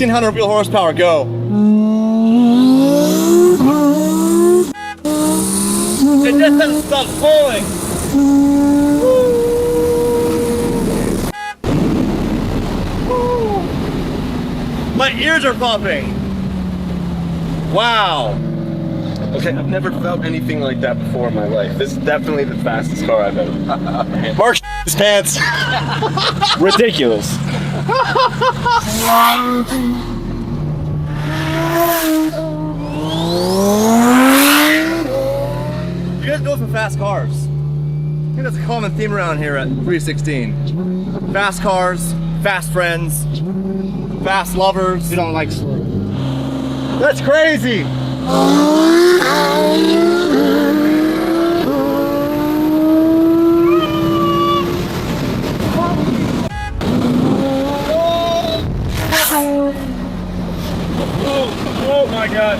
1,600 wheel horsepower, go. It just doesn't stop pulling. My ears are popping. Wow. Okay, I've never felt anything like that before in my life. This is definitely the fastest car I've ever. Mark his pants. Ridiculous. You guys go for fast cars. I think that's a common theme around here at 316. Fast cars, fast friends, fast lovers. You don't like slow. That's crazy. Oh my god.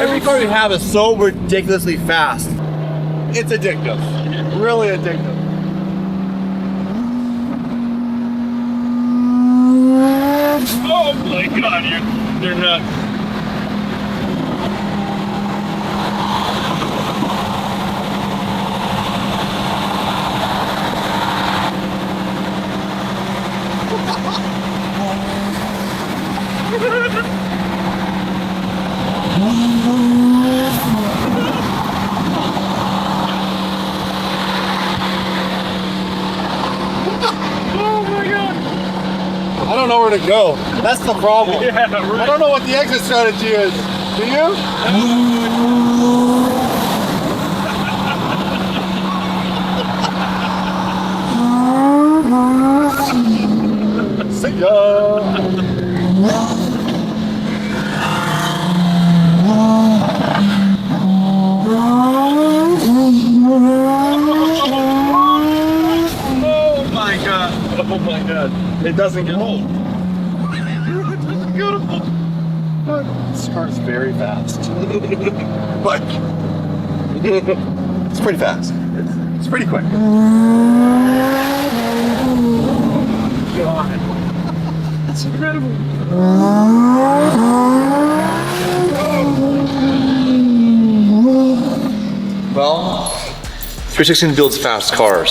Every car we have is so ridiculously fast. It's addictive. Really addictive. Oh my god, you're nuts. I don't know where to go. That's the problem. Yeah, right. I don't know what the exit strategy is. Do you? See ya. Oh my god. Oh my god. It doesn't get old. Beautiful. This car's very fast. But it's pretty fast. It's pretty quick. God. That's incredible. Well, 316 builds fast cars.